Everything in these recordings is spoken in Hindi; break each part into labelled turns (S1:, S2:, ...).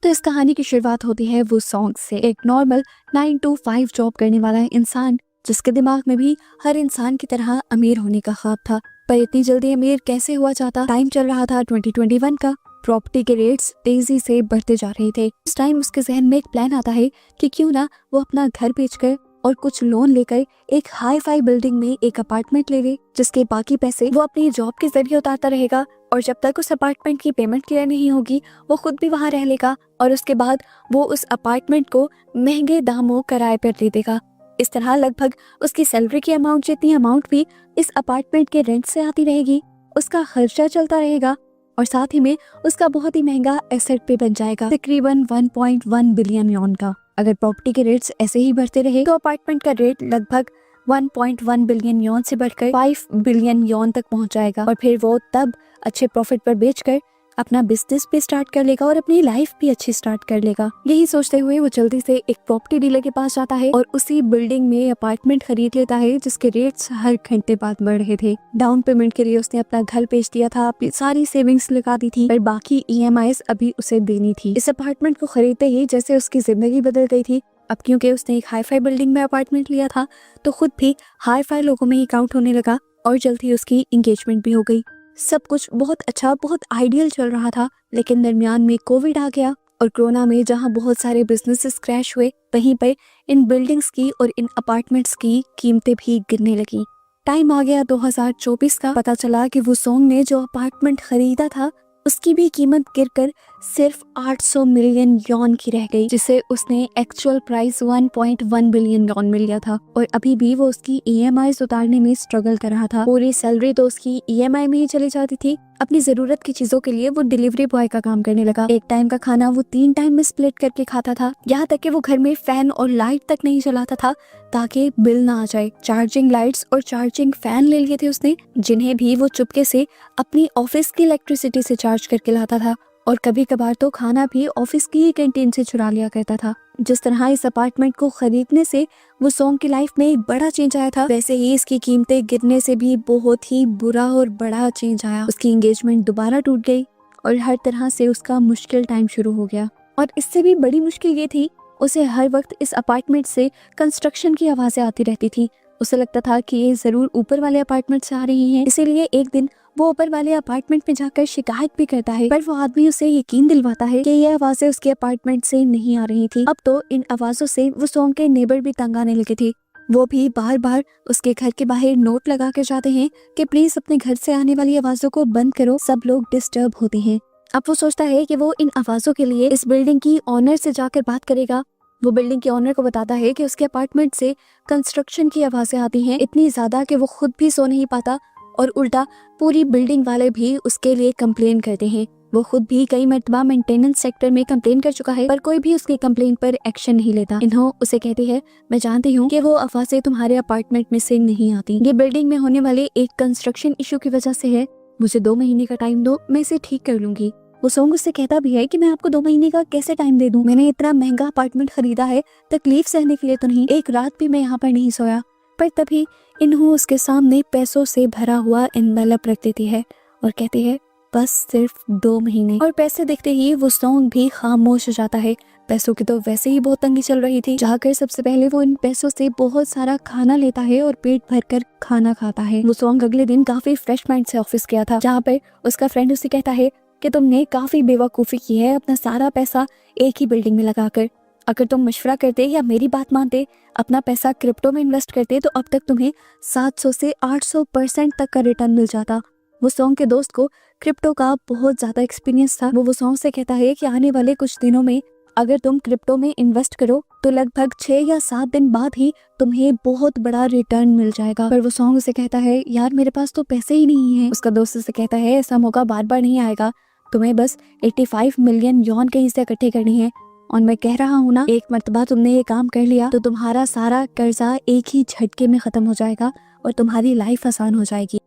S1: तो इस कहानी की शुरुआत होती है वो सॉन्ग से। एक नॉर्मल 9 to 5 जॉब करने वाला इंसान जिसके दिमाग में भी हर इंसान की तरह अमीर होने का ख्वाब था, पर इतनी जल्दी अमीर कैसे हुआ चाहता। टाइम चल रहा था 2021 का। प्रॉपर्टी के रेट्स तेजी से बढ़ते जा रहे थे। इस टाइम उसके जहन में एक प्लान आता है कि क्यों ना वो अपना घर बेचकर और कुछ लोन लेकर एक हाई फाई बिल्डिंग में एक अपार्टमेंट ले ले, जिसके बाकी पैसे वो अपनी जॉब के जरिए उतारता रहेगा और जब तक उस अपार्टमेंट की पेमेंट क्लियर नहीं होगी वो खुद भी वहाँ रह लेगा और उसके बाद वो उस अपार्टमेंट को महंगे दामों किराए पर दे देगा। इस तरह लगभग उसकी सैलरी की अमाउंट जितनी अमाउंट भी इस अपार्टमेंट के रेंट से आती रहेगी, उसका खर्चा चलता रहेगा और साथ ही में उसका बहुत ही महंगा एसेट पे बन जाएगा, तकरीबन 1.1 बिलियन यॉन का। अगर प्रॉपर्टी के रेट्स ऐसे ही बढ़ते रहे तो अपार्टमेंट का रेट लगभग 1.1 बिलियन यॉन से बढ़कर 5 बिलियन यॉन तक पहुंच जाएगा और फिर वो तब अच्छे प्रॉफिट पर बेचकर अपना बिजनेस भी स्टार्ट कर लेगा और अपनी लाइफ भी अच्छी स्टार्ट कर लेगा। यही सोचते हुए वो जल्दी से एक प्रॉपर्टी डीलर के पास जाता है और उसी बिल्डिंग में अपार्टमेंट खरीद लेता है जिसके रेट्स हर घंटे बाद बढ़ रहे थे। डाउन पेमेंट के लिए उसने अपना घर बेच दिया था, अपनी सारी सेविंग्स लगा दी थी, पर बाकी EMIs अभी उसे देनी थी। इस अपार्टमेंट को खरीदते ही जैसे उसकी जिंदगी बदल गई थी। अब क्योंकि उसने एक हाई फाई बिल्डिंग में अपार्टमेंट लिया था तो खुद भी हाई फाई लोगों में ही काउंट होने लगा और जल्द ही उसकी एंगेजमेंट भी हो गई। सब कुछ बहुत अच्छा, बहुत आइडियल चल रहा था, लेकिन दरमियान में कोविड आ गया और कोरोना में जहां बहुत सारे बिजनेसेस क्रैश हुए, वहीं पर इन बिल्डिंग्स की और इन अपार्टमेंट्स की कीमतें भी गिरने लगी। टाइम आ गया 2024 का। पता चला कि वो सॉन्ग ने जो अपार्टमेंट खरीदा था उसकी भी कीमत गिरकर सिर्फ 800 मिलियन यॉन की रह गई, जिसे उसने एक्चुअल प्राइस 1.1 बिलियन यॉन में लिया था और अभी भी वो उसकी EMIs उतारने में स्ट्रगल कर रहा था। पूरी सैलरी तो उसकी EMI में ही चली जाती थी। अपनी जरूरत की चीजों के लिए वो डिलीवरी बॉय का काम करने लगा। एक टाइम का खाना वो 3 टाइम में स्प्लिट करके खाता था, यहाँ तक कि वो घर में फैन और लाइट तक नहीं चलाता था ताकि बिल ना आ जाए। चार्जिंग लाइट्स और चार्जिंग फैन ले लिए थे उसने, जिन्हें भी वो चुपके से अपनी ऑफिस की इलेक्ट्रिसिटी से चार्ज करके लाता था और कभी कभार तो खाना भी ऑफिस की ही कैंटीन से चुरा लिया करता था। जिस तरह इस अपार्टमेंट को खरीदने से वो सॉन्ग की लाइफ में एक बड़ा चेंज आया था, वैसे ही इसकी कीमतें गिरने से भी बहुत ही बुरा और बड़ा चेंज आया। उसकी एंगेजमेंट दोबारा टूट गई और हर तरह से उसका मुश्किल टाइम शुरू हो गया। और इससे भी बड़ी मुश्किल ये थी, उसे हर वक्त इस अपार्टमेंट से कंस्ट्रक्शन की आवाजें आती रहती थी। उसे लगता था कि ये जरूर ऊपर वाले अपार्टमेंट से आ रही हैं, इसीलिए एक दिन वो ऊपर वाले अपार्टमेंट में जाकर शिकायत भी करता है, पर वो आदमी उसे यकीन दिलवाता है कि ये आवाजें उसके अपार्टमेंट से नहीं आ रही थी। अब तो इन आवाजों से वो सॉन्ग के नेबर भी तंग आने लगे थे। वो भी बार बार उसके घर के बाहर नोट लगा कर जाते हैं कि प्लीज अपने घर से आने वाली आवाजों को बंद करो, सब लोग डिस्टर्ब होते हैं। अब वो सोचता है कि वो इन आवाजों के लिए इस बिल्डिंग की ऑनर से जाकर बात करेगा। वो बिल्डिंग के ऑनर को बताता है कि उसके अपार्टमेंट से कंस्ट्रक्शन की आवाजें आती हैं, इतनी ज्यादा कि वो खुद भी सो नहीं पाता और उल्टा पूरी बिल्डिंग वाले भी उसके लिए कंप्लेन करते हैं। वो खुद भी कई मर्तबा मेंटेनेंस सेक्टर में कंप्लेन कर चुका है, पर कोई भी उसकी कंप्लेन पर एक्शन नहीं लेता। इन्हों उसे कहती है, मैं जानती हूँ कि वो आवाजें तुम्हारे अपार्टमेंट में से नहीं आती, ये बिल्डिंग में होने वाले एक कंस्ट्रक्शन इशू की वजह से है, मुझे 2 महीने का टाइम दो, मैं इसे ठीक कर लूंगी। वो सॉन्ग उससे कहता भी है कि मैं आपको 2 महीने का कैसे टाइम दे दूं, मैंने इतना महंगा अपार्टमेंट खरीदा है तकलीफ सहने के लिए तो नहीं, एक रात भी मैं यहाँ पर नहीं सोया। पर तभी इन्हों उसके सामने पैसों से भरा हुआ एनवेलप रख देती है और कहती है बस सिर्फ 2 महीने। और पैसे देखते ही वो सॉन्ग भी खामोश हो जाता है। पैसों की तो वैसे ही बहुत तंगी चल रही थी। जाकर सबसे पहले वो इन पैसों से बहुत सारा खाना लेता है और पेट भरकर खाना खाता है। वो सॉन्ग अगले दिन काफी फ्रेश माइंड से ऑफिस गया था, जहाँ पर उसका फ्रेंड उसे कहता है कि तुमने काफी बेवकूफी की है अपना सारा पैसा एक ही बिल्डिंग में लगाकर। अगर तुम मशवरा करते या मेरी बात मानते, अपना पैसा क्रिप्टो में इन्वेस्ट करते तो अब तक तुम्हें 700 से 800% तक का रिटर्न मिल जाता। वो सॉन्ग के दोस्त को क्रिप्टो का बहुत ज्यादा एक्सपीरियंस था। वो सॉन्ग से कहता है कि आने वाले कुछ दिनों में अगर तुम क्रिप्टो में इन्वेस्ट करो तो लगभग 6 या 7 दिन बाद ही तुम्हें बहुत बड़ा रिटर्न मिल जाएगा। पर वो सॉन्ग उसे कहता है, यार मेरे पास तो पैसे ही नहीं है। उसका दोस्त उसे कहता है, ऐसा मौका बार बार नहीं आएगा, तुम्हें बस 85 मिलियन यॉन के हिस्से इकट्ठे करनी है और मैं कह रहा हूँ ना, एक मर्तबा तुमने ये काम कर लिया तो तुम्हारा सारा कर्जा एक ही झटके में खत्म हो जाएगा और तुम्हारी लाइफ आसान हो जाएगी।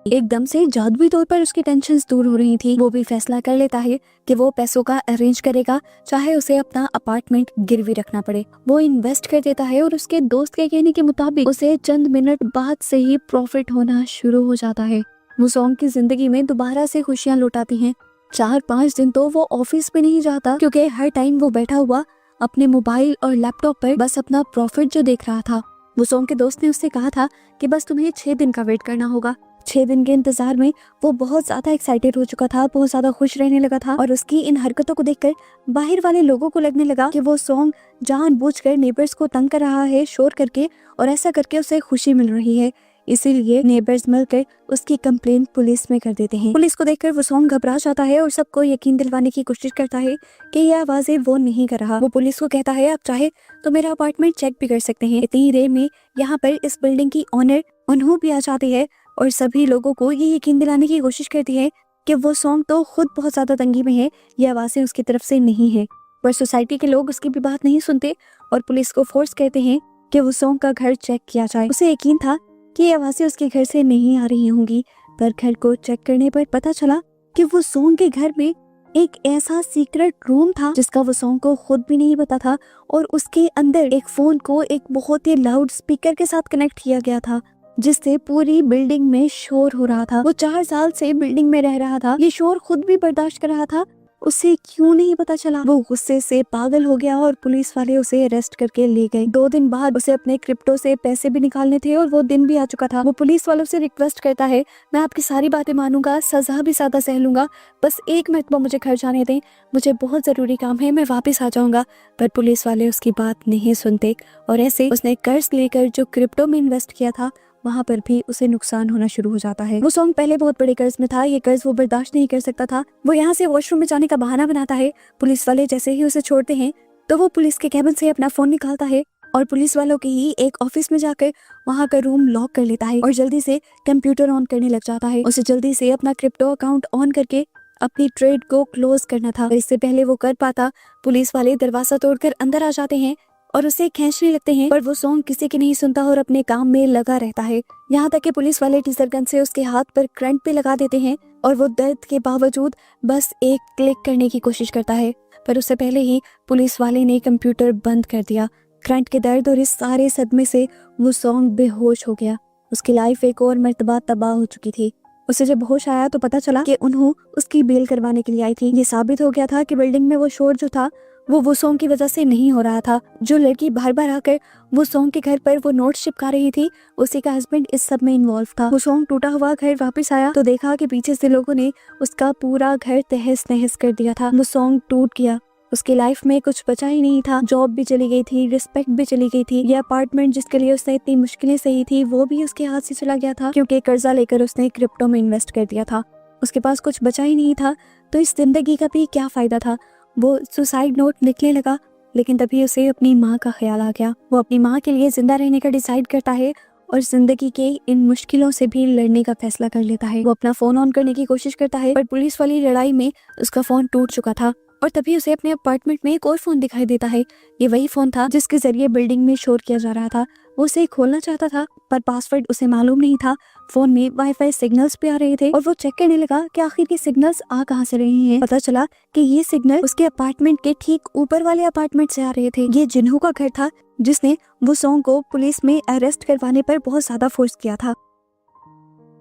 S1: एकदम से जादुई तौर पर उसकी टेंशन्स दूर हो रही थी। वो भी फैसला कर लेता है कि वो पैसों का अरेंज करेगा, चाहे उसे अपना अपार्टमेंट गिरवी रखना पड़े। वो इन्वेस्ट कर देता है और उसके दोस्त के कहने के मुताबिक उसे चंद मिनट बाद से ही प्रॉफिट होना शुरू हो जाता है। वो सॉन्ग की जिंदगी में दोबारा से खुशियां लौटाती हैं। 4-5 दिन तो वो ऑफिस में नहीं जाता, क्योंकि हर टाइम वो बैठा हुआ अपने मोबाइल और लैपटॉप पर बस अपना प्रॉफिट जो देख रहा था। वो सॉन्ग के दोस्त ने उससे कहा था कि बस तुम्हें 6 दिन का वेट करना होगा। 6 दिन के इंतजार में वो बहुत ज्यादा एक्साइटेड हो चुका था, बहुत ज्यादा खुश रहने लगा था, और उसकी इन हरकतों को देखकर बाहर वाले लोगों को लगने लगा कि वो सॉन्ग जानबूझकर नेबर्स को तंग कर रहा है शोर करके, और ऐसा करके उसे खुशी मिल रही है। इसीलिए नेबर्स मिलकर उसकी कंप्लेंट पुलिस में कर देते हैं। पुलिस को देखकर वो सॉन्ग घबरा जाता है और सबको यकीन दिलवाने की कोशिश करता है कि ये आवाजें वो नहीं कर रहा। वो पुलिस को कहता है आप चाहे तो मेरा अपार्टमेंट चेक भी कर सकते हैं। इतनी देर में यहाँ पर इस बिल्डिंग की ऑनर अनहू भी आ जाती है और सभी लोगों को ये यकीन दिलाने की कोशिश करती है कि वो सॉन्ग तो खुद बहुत ज्यादा तंगी में है, ये आवाजें उसकी तरफ से नहीं है। पर सोसाइटी के लोग उसकी भी बात नहीं सुनते और पुलिस को फोर्स कहते हैं कि वो सॉन्ग का घर चेक किया जाए। उसे यकीन था कि ये आवाजें उसके घर से नहीं आ रही होंगी, पर घर को चेक करने पर पता चला कि वो सॉन्ग के घर में एक ऐसा सीक्रेट रूम था जिसका वो सॉन्ग को खुद भी नहीं पता था, और उसके अंदर एक फोन को एक बहुत ही लाउड स्पीकर के साथ कनेक्ट किया गया था, जिससे पूरी बिल्डिंग में शोर हो रहा था। वो 4 साल से बिल्डिंग में रह रहा था, ये शोर खुद भी बर्दाश्त कर रहा था, उसे क्यों नहीं पता चला। वो गुस्से से पागल हो गया और पुलिस वाले उसे अरेस्ट करके ले गए। 2 दिन बाद उसे अपने क्रिप्टो से पैसे भी निकालने थे और वो दिन भी आ चुका था। वो पुलिस वालों से रिक्वेस्ट करता है मैं आपकी सारी बातें मानूंगा, सजा भी ज्यादा सह लूंगा, बस 1 मिनट में मुझे घर जाने दें, मुझे बहुत जरूरी काम है, मैं वापस आ जाऊंगा। पर पुलिस वाले उसकी बात नहीं सुनते और ऐसे उसने कर्ज लेकर जो क्रिप्टो में इन्वेस्ट किया था वहाँ पर भी उसे नुकसान होना शुरू हो जाता है। वो सॉन्ग पहले बहुत बड़े कर्ज में था, ये कर्ज वो बर्दाश्त नहीं कर सकता था। वो यहाँ से वॉशरूम में जाने का बहाना बनाता है। पुलिस वाले जैसे ही उसे छोड़ते हैं तो वो पुलिस के कैबिन से अपना फोन निकालता है और पुलिस वालों के ही एक ऑफिस में जाकर वहाँ का रूम लॉक कर लेता है और जल्दी से कंप्यूटर ऑन करने लग जाता है। उसे जल्दी से अपना क्रिप्टो अकाउंट ऑन करके अपनी ट्रेड को क्लोज करना था, इससे पहले वो कर पाता पुलिस वाले दरवाजा तोड़कर अंदर आ जाते हैं और उसे खींचने लगते हैं, पर वो सॉन्ग किसी की नहीं सुनता और अपने काम में लगा रहता है। यहाँ तक कि पुलिस वाले टीजर गन से उसके हाथ पर करंट पे लगा देते हैं और वो दर्द के बावजूद बस एक क्लिक करने की कोशिश करता है, पर उससे पहले ही पुलिस वाले ने कंप्यूटर बंद कर दिया। करंट के दर्द और इस सारे सदमे से वो सॉन्ग बेहोश हो गया। उसकी लाइफ एक और मर्तबा तबाह हो चुकी थी। उसे जब होश आया तो पता चला कि उन्होंने उसकी बेल करवाने के लिए आई थी। ये साबित हो गया था कि बिल्डिंग में वो शोर जो था वो सॉन्ग की वजह से नहीं हो रहा था। जो लड़की बार बार आकर वो सॉन्ग के घर पर वो नोट चिपका रही थी, उसी का हस्बैंड इस सब में इन्वॉल्व था। वो सॉन्ग टूटा हुआ घर वापस आया तो देखा कि पीछे से लोगों ने उसका पूरा घर तहस नहस कर दिया था। वो सॉन्ग टूट गया, उसकी लाइफ में कुछ बचा ही नहीं था। जॉब भी चली गई थी, रिस्पेक्ट भी चली गई थी। ये अपार्टमेंट जिसके लिए उसने इतनी मुश्किलें सही थी वो भी उसके हाथ से चला गया था, क्योंकि कर्जा लेकर उसने क्रिप्टो में इन्वेस्ट कर दिया था। उसके पास कुछ बचा ही नहीं था, तो इस जिंदगी का भी क्या फायदा था। वो सुसाइड नोट लिखने लगा, लेकिन तभी उसे अपनी माँ का ख्याल आ गया। वो अपनी माँ के लिए जिंदा रहने का डिसाइड करता है और जिंदगी के इन मुश्किलों से भी लड़ने का फैसला कर लेता है। वो अपना फोन ऑन करने की कोशिश करता है, पर पुलिस वाली लड़ाई में उसका फोन टूट चुका था और तभी उसे अपने अपार्टमेंट में एक और फोन दिखाई देता है। ये वही फोन था जिसके जरिए बिल्डिंग में शोर किया जा रहा था। वो उसे खोलना चाहता था, पर पासवर्ड उसे मालूम नहीं था। फोन में वाईफाई सिग्नल्स भी आ रहे थे और वो चेक करने लगा कि आखिर ये सिग्नल्स आ कहाँ से रहे हैं। पता चला कि ये सिग्नल उसके अपार्टमेंट के ठीक ऊपर वाले अपार्टमेंट से आ रहे थे। ये जिन्हू का घर था जिसने वो सॉन्ग को पुलिस में अरेस्ट करवाने पर बहुत ज्यादा फोर्स किया था।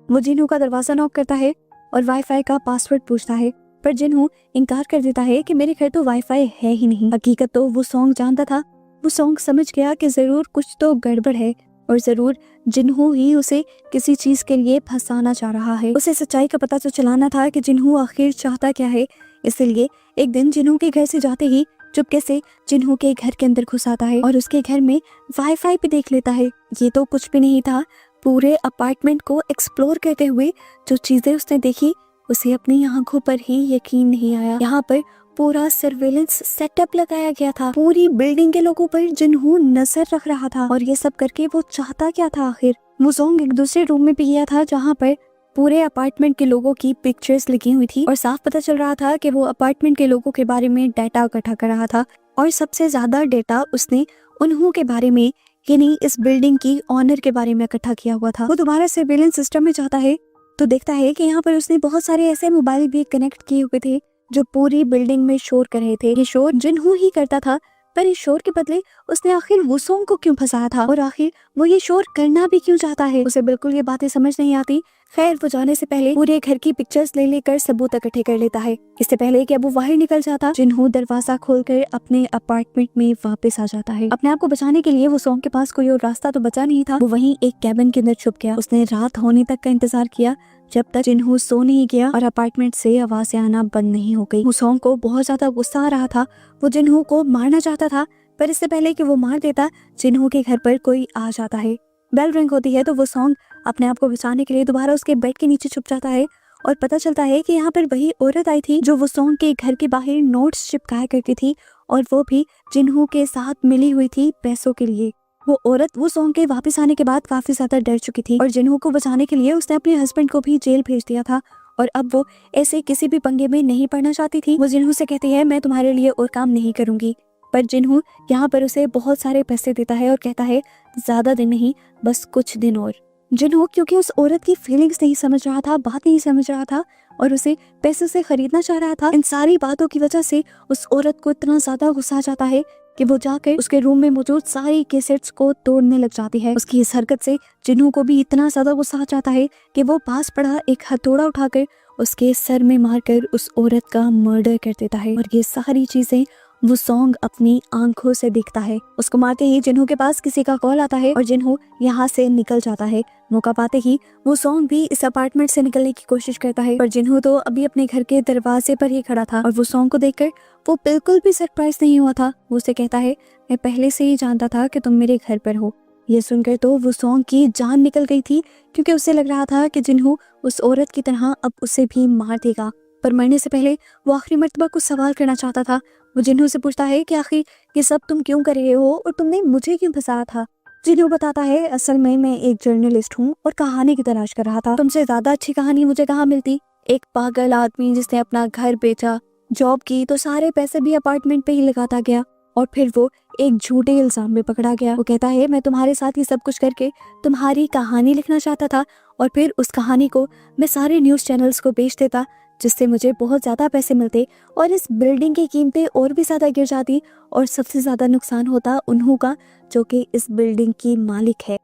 S1: वो जिन्हू का दरवाजा नॉक करता है और वाईफाई का पासवर्ड पूछता है, पर जिन्हू इनकार कर देता है कि मेरे घर तो वाईफाई है ही नहीं। हकीकत तो वो सॉन्ग जानता था। वो सॉन्ग समझ गया कि जरूर कुछ तो गड़बड़ है और जरूर जिन्हू ही उसे किसी चीज के लिए फंसाना चाह रहा है। उसे सच्चाई का पता तो चलाना था कि जिन्हू आखिर चाहता क्या है। इसलिए एक दिन जिन्हू के घर से जाते ही चुपके से जिन्हू के घर के अंदर घुस आता है और उसके घर में वाईफाई भी देख लेता है। ये तो कुछ भी नहीं था। पूरे अपार्टमेंट को एक्सप्लोर करते हुए जो चीजें उसने देखी उसे अपनी आंखों पर ही यकीन नहीं आया। यहाँ पर पूरा सर्वेलेंस सेटअप लगाया गया था। पूरी बिल्डिंग के लोगों पर जिन्हू नजर रख रहा था और ये सब करके वो चाहता क्या था आखिर। वो सॉन्ग एक दूसरे रूम में भी गया था जहाँ पर पूरे अपार्टमेंट के लोगों की पिक्चर्स लगी हुई थी और साफ पता चल रहा था कि वो अपार्टमेंट के लोगों के बारे में डाटा इकट्ठा कर रहा था और सबसे ज्यादा डाटा उसने उन्हों के बारे में यानी इस बिल्डिंग की ऑनर के बारे में इकट्ठा किया हुआ था। वो दोबारा सर्वेलेंस सिस्टम में जाता है तो देखता है कि यहाँ पर उसने बहुत सारे ऐसे मोबाइल भी कनेक्ट किए हुए थे जो पूरी बिल्डिंग में शोर कर रहे थे। ये शोर जिन्हू ही करता था, पर इस शोर के बदले उसने आखिर वो सॉन्ग को क्यों फंसाया था और आखिर वो ये शोर करना भी क्यों चाहता है। उसे बिल्कुल ये बातें समझ नहीं आती। खैर वो जाने से पहले पूरे घर की पिक्चर्स ले लेकर सबूत इकट्ठे कर लेता है। इससे पहले कि अब वो बाहर निकल जाता, जिन्हों दरवाजा खोलकर अपने अपार्टमेंट में वापस आ जाता है। अपने आप को बचाने के लिए वो सॉन्ग के पास कोई और रास्ता तो बचा नहीं था। वो वहीं एक कैबिन के अंदर छुप गया। उसने रात होने तक का इंतजार किया जब तक जिन्हों सो नहीं गया और अपार्टमेंट से आवाजें आना बंद नहीं हो गई। वो सॉन्ग को बहुत ज्यादा गुस्सा आ रहा था। वो जिन्हों को मारना चाहता था, पर इससे पहले कि वो मार देता, जिन्हों के घर पर कोई आ जाता है। बेल रिंग होती है तो वो सॉन्ग अपने आप को बचाने के लिए दोबारा उसके बेड के नीचे छुप जाता है और पता चलता है कि यहाँ पर वही औरत आई थी जो वो सॉन्ग के घर के बाहर नोट्स चिपकाया करती थी और वो भी जिन्हों के साथ मिली हुई थी पैसों के लिए। वो औरत वो सॉन्ग के वापस आने के बाद काफी ज्यादा डर चुकी थी और जिन्हों को बचाने के लिए उसने अपने हस्बैंड को भी जेल भेज दिया था और अब वो ऐसे किसी भी पंगे में नहीं पड़ना चाहती थी। वो जिन्हों से कहती है मैं तुम्हारे लिए और काम नहीं करूंगी, पर जिन्हों यहाँ पर उसे बहुत सारे पैसे देता है और कहता है ज्यादा दिन नहीं, बस कुछ दिन और। जिन्हों क्योंकि उस औरत की फीलिंग्स नहीं समझ रहा था, बात नहीं समझ रहा था और उसे पैसे से खरीदना चाह रहा था। इन सारी बातों की वजह से उस औरत को इतना ज्यादा गुस्सा आ जाता है कि वो जाकर उसके रूम में मौजूद सारी कैसेट्स को तोड़ने लग जाती है। उसकी इस हरकत से जिन्हों को भी इतना ज्यादा गुस्सा आ जाता है कि वो पास पड़ा एक हथौड़ा उठाकर उसके सर में मारकर उस औरत का मर्डर कर देता है। और ये सारी चीजें वो सॉन्ग अपनी आंखों से दिखता है। उसको मारते ही जिन्हों के पास किसी का कॉल आता है और जिन्हों यहाँ से निकल जाता है। मौका पाते ही वो सॉन्ग भी इस अपार्टमेंट से निकलने की कोशिश करता है, पर जिन्हों तो अभी अपने घर के दरवाजे पर ही खड़ा था और वो सॉन्ग को देखकर वो बिल्कुल भी सरप्राइज नहीं हुआ था। वो उसे कहता है मैं पहले से ही जानता था कि तुम मेरे घर पर हो। ये सुनकर तो वो सॉन्ग की जान निकल गई थी, क्योंकि उसे लग रहा था कि जिन्हों उस औरत की तरह अब उसे भी मार देगा। पर मरने से पहले वो आखिरी मर्तबा कुछ सवाल करना चाहता था। वो जिन्हों से पूछता है कि आखिर ये सब तुम क्यों कर रहे हो और तुमने मुझे क्यों फंसाया था। जिन्हों बताता है असल में मैं एक जर्नलिस्ट हूँ और कहानी की तलाश कर रहा था। तुमसे ज्यादा अच्छी कहानी मुझे कहाँ मिलती। एक पागल आदमी जिसने अपना घर बेचा, जॉब की तो सारे पैसे भी अपार्टमेंट पे ही लगाता गया और फिर वो एक झूठे इल्जाम में पकड़ा गया। वो कहता है मैं तुम्हारे साथ ये सब कुछ करके तुम्हारी कहानी लिखना चाहता था और फिर उस कहानी को मैं सारे न्यूज चैनल्स को बेच देता, जिससे मुझे बहुत ज्यादा पैसे मिलते और इस बिल्डिंग की कीमतें और भी ज्यादा गिर जाती और सबसे ज्यादा नुकसान होता उन्हों का जो कि इस बिल्डिंग की मालिक है।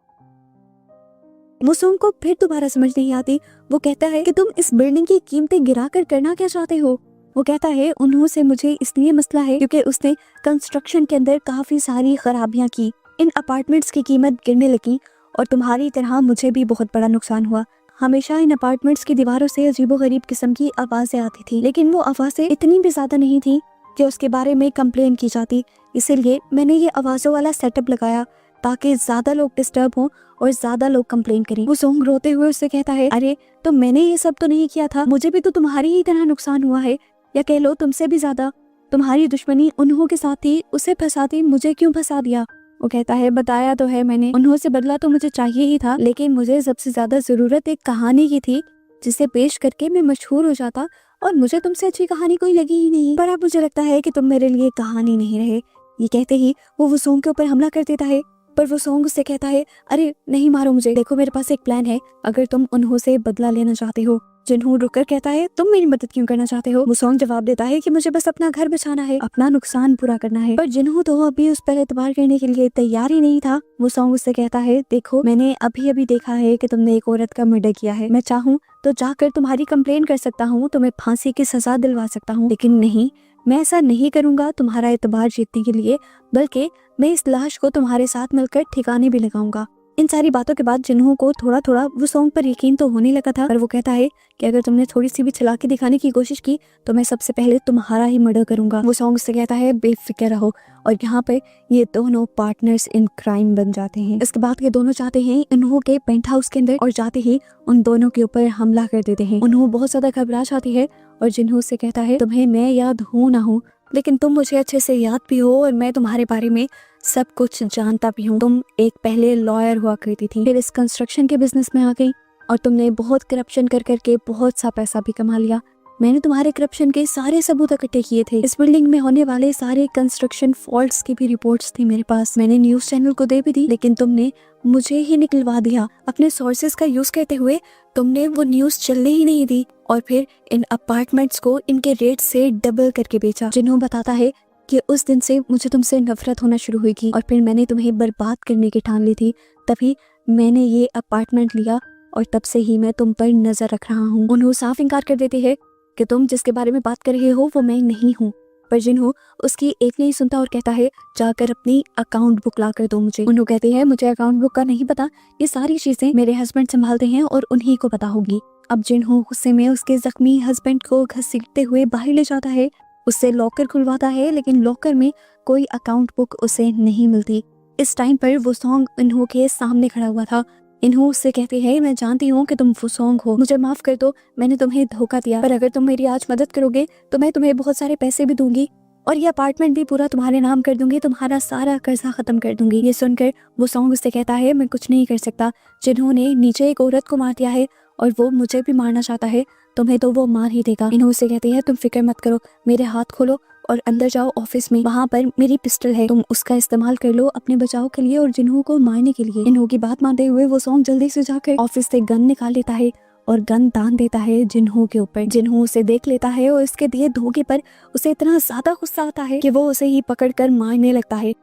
S1: मुसोंग को फिर दोबारा समझ नहीं आती। वो कहता है कि तुम इस बिल्डिंग की कीमतें गिराकर करना क्या चाहते हो। वो कहता है उन्हों से मुझे इसलिए मसला है क्योंकि उसने कंस्ट्रक्शन के अंदर काफी सारी खराबियां की, इन अपार्टमेंट्स की कीमत गिरने लगी और तुम्हारी तरह मुझे भी बहुत बड़ा नुकसान हुआ। हमेशा इन अपार्टमेंट्स की दीवारों से अजीबोगरीब किस्म की आवाजें आती थी, लेकिन वो आवाजें इतनी भी ज्यादा नहीं थी कि उसके बारे में कंप्लेन की जाती। इसीलिए मैंने ये आवाजों वाला सेटअप लगाया ताकि ज्यादा लोग डिस्टर्ब हों और ज्यादा लोग कंप्लेन करें। वो सोंग रोते हुए उससे कहता है अरे तो मैंने ये सब तो नहीं किया था, मुझे भी तो तुम्हारी ही तरह नुकसान हुआ है, या कह लो तुमसे भी ज्यादा। तुम्हारी दुश्मनी उन्हों के साथ थी, उसे फंसाती मुझे क्यों फंसा दिया। वो कहता है बताया तो है मैंने, उन्हों से बदला तो मुझे चाहिए ही था, लेकिन मुझे सबसे ज्यादा जरूरत एक कहानी की थी जिसे पेश करके मैं मशहूर हो जाता और मुझे तुमसे अच्छी कहानी कोई लगी ही नहीं। पर अब मुझे लगता है कि तुम मेरे लिए कहानी नहीं रहे। ये कहते ही वो वसूंग के ऊपर हमला कर देता है, पर वो सोंग उससे कहता है अरे नहीं मारो मुझे, देखो मेरे पास एक प्लान है अगर तुम उन्हों से बदला लेना चाहते हो। जिन्हों रुककर कहता है तुम मेरी मदद क्यों करना चाहते हो। वो सोंग जवाब देता है कि मुझे बस अपना घर बचाना है, अपना नुकसान पूरा करना है। पर जिन्हों तो अभी उस पर एतबार करने के लिए तैयार ही नहीं था। वो सोंग उससे कहता है देखो मैंने अभी अभी देखा है कि तुमने एक औरत का मर्डर किया है, मैं चाहूँ तो जाकर तुम्हारी कंप्लेन कर सकता हूँ, तुम्हें फांसी की सजा दिलवा सकता हूँ, लेकिन नहीं, मैं ऐसा नहीं करूंगा तुम्हारा एतबार जीतने के लिए, बल्कि मैं इस लाश को तुम्हारे साथ मिलकर ठिकाने भी लगाऊंगा। इन सारी बातों के बाद जिन्हों को थोड़ा थोड़ा वो सॉन्ग पर यकीन तो होने लगा था, पर वो कहता है कि अगर तुमने थोड़ी सी भी चालाकी दिखाने की कोशिश की तो मैं सबसे पहले तुम्हारा ही मर्डर करूंगा। वो सॉन्ग से कहता है बेफिक्र रहो, और यहाँ पे ये दोनों पार्टनर्स इन क्राइम बन जाते हैं। इसके बाद ये दोनों चाहते हैं इन्हों के पेंट हाउस के अंदर, और जाते ही उन दोनों के ऊपर हमला कर देते हैं। उन्हों बहुत ज्यादा घबरा जाती है और जिन्हों से कहता है तुम्हें मैं याद हूँ ना हूँ, लेकिन तुम मुझे अच्छे से याद भी हो और मैं तुम्हारे बारे में सब कुछ जानता भी हूँ। तुम एक पहले लॉयर हुआ करती थी, फिर इस कंस्ट्रक्शन के बिजनेस में आ गई और तुमने बहुत करप्शन कर करके बहुत सा पैसा भी कमा लिया। मैंने तुम्हारे करप्शन के सारे सबूत इकट्ठे किए थे। इस बिल्डिंग में होने वाले सारे कंस्ट्रक्शन फॉल्ट्स की भी रिपोर्ट्स थी मेरे पास, मैंने न्यूज चैनल को दे भी दी, लेकिन तुमने मुझे ही निकलवा दिया। अपने सोर्सेज का यूज करते हुए तुमने वो न्यूज चलने ही नहीं दी और फिर इन अपार्टमेंट्स को इनके रेट से डबल करके बेचा। जिन्हों बताता है कि उस दिन से मुझे तुमसे नफरत होना शुरू हुई थी और फिर मैंने तुम्हें बर्बाद करने की ठान ली थी। तभी मैंने ये अपार्टमेंट लिया और तब से ही मैं तुम पर नजर रख रहा हूँ। उन्हों साफ इनकार कर देती है कि तुम जिसके बारे में बात कर रहे हो वो मैं नहीं हूँ। पर जिन्हों उसकी एक नहीं सुनता और कहता है जाकर अपनी अकाउंट बुक ला कर दो मुझे। उन्हों कहती है मुझे अकाउंट बुक का नहीं पता, ये सारी चीजें मेरे हस्बैंड संभालते हैं और उन्हीं को पता होगी। अब जिन्हों गुस्से में उसके जख्मी हस्बैंड को घसीटते हुए बाहर ले जाता है, उससे लॉकर खुलवाता है, लेकिन लॉकर में कोई अकाउंट बुक उसे नहीं मिलती। इस टाइम पर वो सॉन्ग इन्हों के सामने खड़ा हुआ था। इन्हों उससे कहती है मैं जानती हूँ कि तुम वो सॉन्ग हो, मुझे माफ कर दो, मैंने तुम्हें धोखा दिया, पर अगर तुम मेरी आज मदद करोगे तो मैं तुम्हें बहुत सारे पैसे भी दूंगी और ये अपार्टमेंट भी पूरा तुम्हारे नाम कर दूंगी, तुम्हारा सारा कर्जा खत्म कर दूंगी। ये सुनकर वो सॉन्ग उससे कहता है मैं कुछ नहीं कर सकता, जिन्होंने नीचे एक औरत को मार दिया है और वो मुझे भी मारना चाहता है, तुम्हें तो वो मार ही देगा। इन्हों उससे कहती है तुम फिक्र मत करो, मेरे हाथ खोलो और अंदर जाओ ऑफिस में, वहाँ पर मेरी पिस्टल है, तुम उसका इस्तेमाल कर लो अपने बचाव के लिए और जिन्हों को मारने के लिए। इन्हों की बात मानते हुए वो सॉन्ग जल्दी से जाकर ऑफिस से गन निकाल लेता है और गन तान देता है जिन्हों के ऊपर। जिन्हों उसे देख लेता है और इसके दिए धोखे पर उसे इतना ज्यादा गुस्सा आता है कि वो उसे ही पकड़कर मारने लगता है।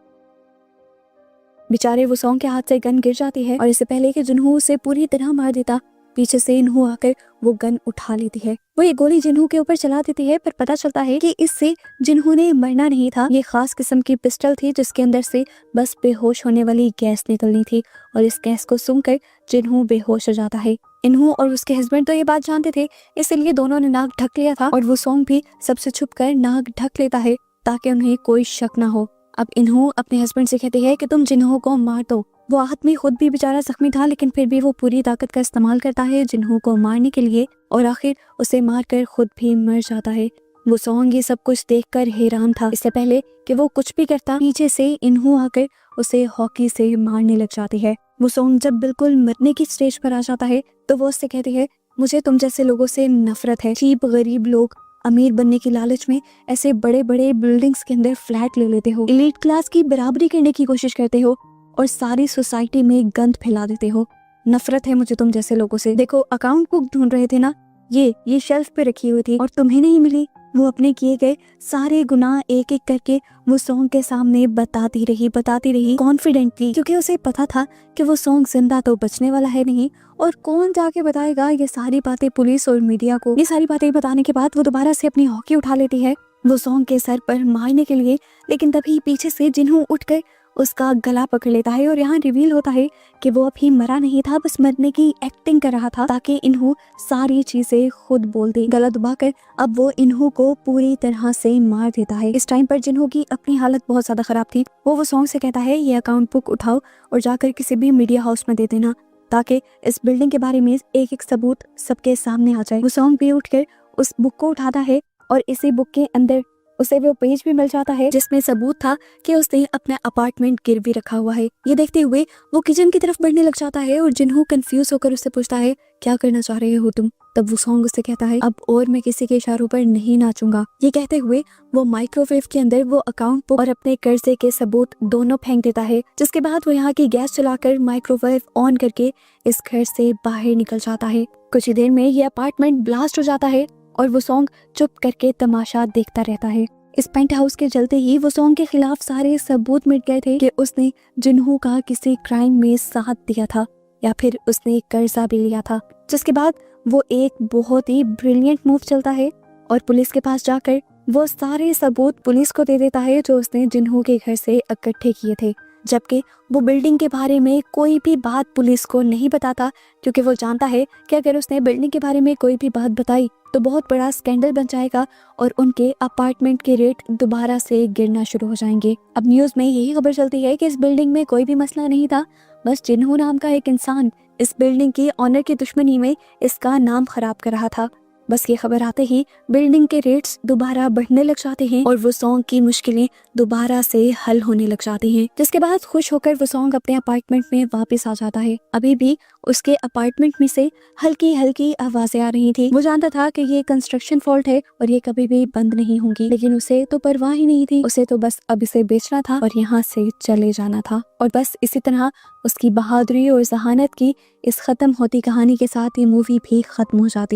S1: बेचारे वो सॉन्ग के हाथ से गन गिर जाती है और इससे पहले कि जिन्हों उसे पूरी तरह मार देता, पीछे से इन्हों आकर वो गन उठा लेती है। वो ये गोली जिन्हों के ऊपर चला देती है, पर पता चलता है कि इससे जिन्हों ने मरना नहीं था, ये खास किस्म की पिस्टल थी जिसके अंदर से बस बेहोश होने वाली गैस निकलनी थी और इस गैस को सूंघकर जिन्हों बेहोश हो जाता है। इन्हों और उसके हस्बैंड तो ये बात जानते थे, इसलिए दोनों ने नाक ढक लिया था और वो सॉन्ग भी सबसे छुपकर नाक ढक लेता है ताकि उन्हें कोई शक ना हो। अब इन्हों अपने हस्बैंड से कहती है कि तुम जिन्हों को मार दो। वो आहत में खुद भी बेचारा जख्मी था, लेकिन फिर भी वो पूरी ताकत का इस्तेमाल करता है जिन्हों को मारने के लिए और आखिर उसे मारकर खुद भी मर जाता है। वो सॉन्ग ये सब कुछ देखकर हैरान था। इससे पहले कि वो कुछ भी करता, नीचे से इन्हों आकर उसे हॉकी से मारने लग जाती है। वो सॉन्ग जब बिल्कुल मरने की स्टेज पर आ जाता है तो वो उससे कहती है मुझे तुम जैसे लोगों से नफरत है। चीप गरीब लोग अमीर बनने की लालच में ऐसे बड़े बड़े बिल्डिंग्स के अंदर फ्लैट ले लेते हो, एलीट क्लास की बराबरी करने की कोशिश करते हो और सारी सोसाइटी में गंद फैला देते हो। नफरत है मुझे तुम जैसे लोगों से। देखो अकाउंट बुक ढूंढ रहे थे ना, ये शेल्फ पे रखी हुई थी और तुम्हें नहीं मिली। वो अपने किए गए सारे गुनाह एक एक करके वो सॉन्ग के सामने बताती रही कॉन्फिडेंटली, क्योंकि उसे पता था कि वो सॉन्ग जिंदा तो बचने वाला है नहीं और कौन जाके बताएगा ये सारी बातें पुलिस और मीडिया को। ये सारी बातें बताने के बाद वो दोबारा से अपनी हॉकी उठा लेती है वो सॉन्ग के सर पर मारने के लिए, लेकिन तभी पीछे से जिन्हों उठकर उसका गला पकड़ लेता है और यहाँ रिवील होता है कि वो अभी मरा नहीं था, बस मरने की एक्टिंग कर रहा था ताकि इन्हों सारी चीजें खुद बोल दे। गला दबाकर अब वो इन्हों को पूरी तरह से मार देता है। इस टाइम पर जिन्हों की अपनी हालत बहुत ज्यादा खराब थी, वो सॉन्ग से कहता है ये अकाउंट बुक उठाओ और जाकर किसी भी मीडिया हाउस में दे देना ताकि इस बिल्डिंग के बारे में एक एक सबूत सबके सामने आ जाए। वो सॉन्ग भी उठकर उस बुक को उठाता है और इसी बुक के अंदर उसे वो पेज भी मिल जाता है जिसमें सबूत था कि उसने अपना अपार्टमेंट गिरवी रखा हुआ है। ये देखते हुए वो किचन की तरफ बढ़ने लग जाता है और जिन्हों कंफ्यूज होकर उससे पूछता है क्या करना चाह रहे हो तुम। तब वो सॉन्ग उससे कहता है अब और मैं किसी के इशारों पर नहीं नाचूंगा। ये कहते हुए वो माइक्रोवेव के अंदर वो अकाउंट बुक और अपने कर्जे के सबूत दोनों फेंक देता है, जिसके बाद वो यहाँ की गैस चलाकर माइक्रोवेव ऑन करके इस घर से बाहर निकल जाता है। कुछ ही देर में ये अपार्टमेंट ब्लास्ट हो जाता है और वो सॉन्ग चुप करके तमाशा देखता रहता है। इस पेंट हाउस के चलते ही वो सॉन्ग के खिलाफ सारे सबूत मिट गए थे कि उसने जिन्हों का किसी क्राइम में साथ दिया था या फिर उसने कर्जा भी लिया था। जिसके बाद वो एक बहुत ही ब्रिलियंट मूव चलता है और पुलिस के पास जाकर वो सारे सबूत पुलिस को दे देता है जो उसने जिन्हों के घर से इकट्ठे किए थे, जबकि वो बिल्डिंग के बारे में कोई भी बात पुलिस को नहीं बताता, क्योंकि वो जानता है कि अगर उसने बिल्डिंग के बारे में कोई भी बात बताई तो बहुत बड़ा स्कैंडल बन जाएगा और उनके अपार्टमेंट के रेट दोबारा से गिरना शुरू हो जाएंगे। अब न्यूज में यही खबर चलती है कि इस बिल्डिंग में कोई भी मसला नहीं था, बस जिन्हों नाम का एक इंसान इस बिल्डिंग की ऑनर की दुश्मनी में इसका नाम खराब कर रहा था। बस ये खबर आते ही बिल्डिंग के रेट्स दोबारा बढ़ने लग जाते हैं और वो सॉन्ग की मुश्किलें दोबारा से हल होने लग जाती हैं, जिसके बाद खुश होकर वो सॉन्ग अपने अपार्टमेंट में वापस आ जाता है। अभी भी उसके अपार्टमेंट में से हल्की हल्की आवाजें आ रही थी। वो जानता था कि ये कंस्ट्रक्शन फॉल्ट है और ये कभी भी बंद नहीं होंगी, लेकिन उसे तो परवाह ही नहीं थी। उसे तो बस अब इसे बेचना था और यहाँ से चले जाना था। और बस इसी तरह उसकी बहादुरी और जहानत की इस खत्म होती कहानी के साथ ये मूवी भी खत्म हो जाती है।